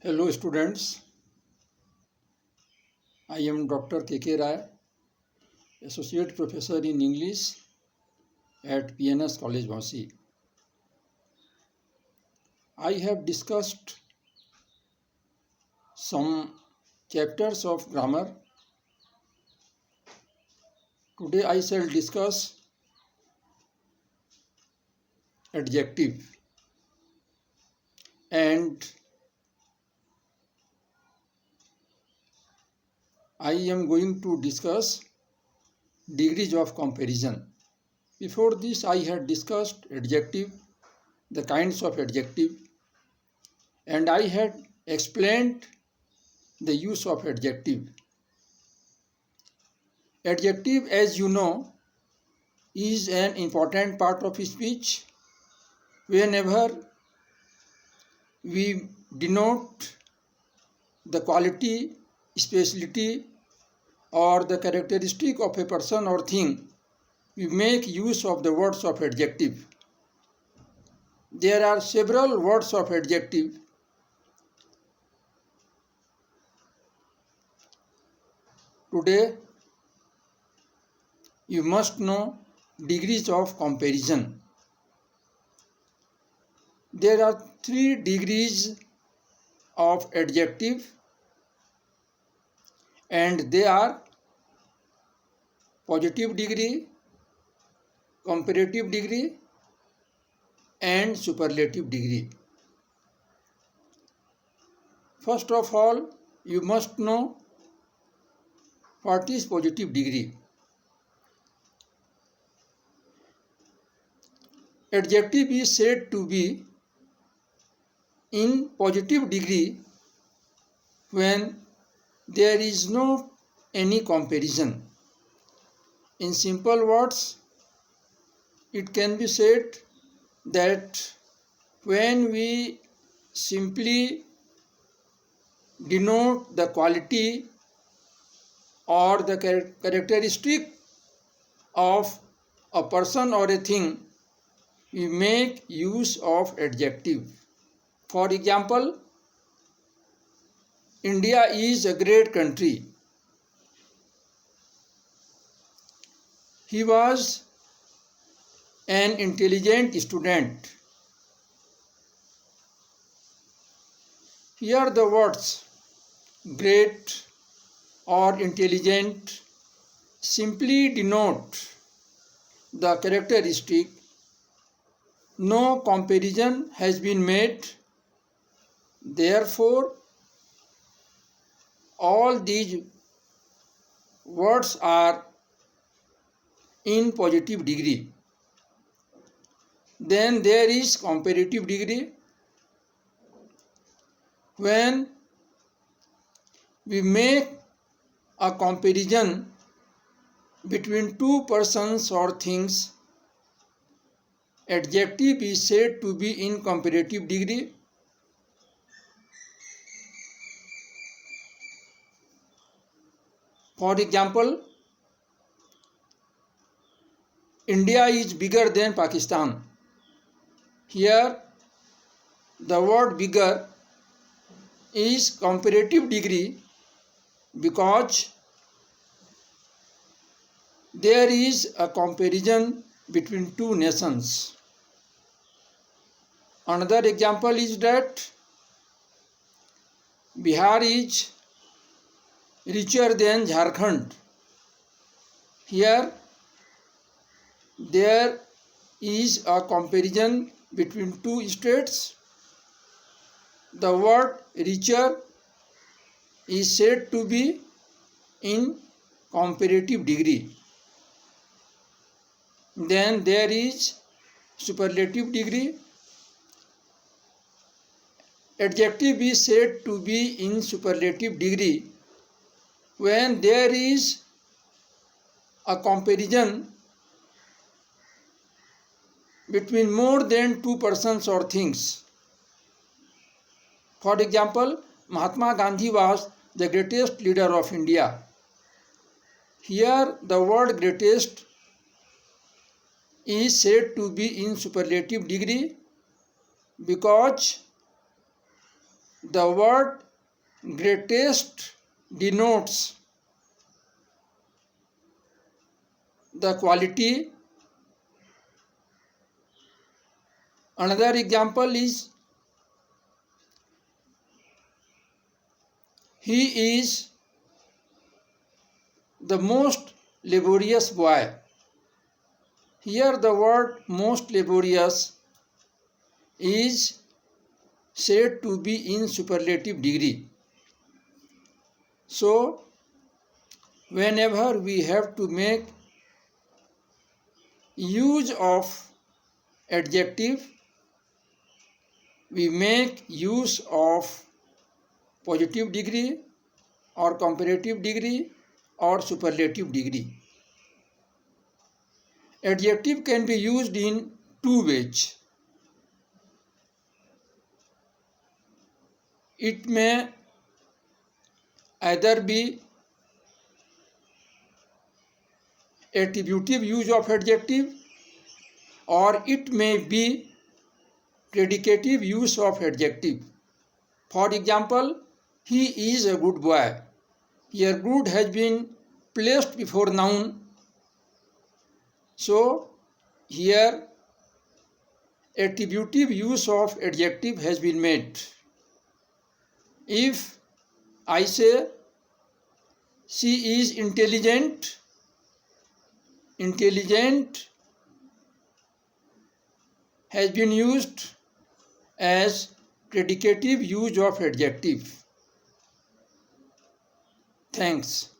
Hello students, I am Dr. K.K. Rai, Associate Professor in English at PNS College, Bhansi. I have discussed some chapters of grammar. Today I shall discuss adjective and I am going to discuss degrees of comparison. Before this I had discussed adjective, the kinds of adjective, and I had explained the use of adjective. Adjective, as you know, is an important part of speech. Whenever we denote the quality, speciality, or the characteristic of a person or thing, we make use of the words of adjective. There are several words of adjective. Today, you must know degrees of comparison. There are 3 degrees of adjective, and they are positive degree, comparative degree, and superlative degree. First of all, you must know what is positive degree. Adjective is said to be in positive degree when there is no any comparison. In simple words, it can be said that when we simply denote the quality or the characteristic of a person or a thing, we make use of adjective. For example, India is a great country. He was an intelligent student. Here the words great or intelligent simply denote the characteristic. No comparison has been made. Therefore, all these words are in positive degree. Then there is comparative degree. When we make a comparison between two persons or things, adjective is said to be in comparative degree. For example, India is bigger than Pakistan. Here, the word bigger is comparative degree because there is a comparison between two nations. Another example is that Bihar is richer than Jharkhand. Here, there is a comparison between two states. The word richer is said to be in comparative degree. Then there is superlative degree. Adjective is said to be in superlative degree when there is a comparison between more than two persons or things. For example, Mahatma Gandhi was the greatest leader of India. Here the word greatest is said to be in superlative degree because The word greatest denotes the quality. Another example is he is the most laborious boy. Here the word most laborious is said to be in superlative degree. So, whenever we have to make use of adjective, we make use of positive degree or comparative degree or superlative degree. Adjective can be used in two ways. It may either be attributive use of adjective or it may be predicative use of adjective. For example, he is a good boy. Here good has been placed before noun. So here attributive use of adjective has been made. If I say she is intelligent, intelligent has been used as predicative use of adjective. Thanks.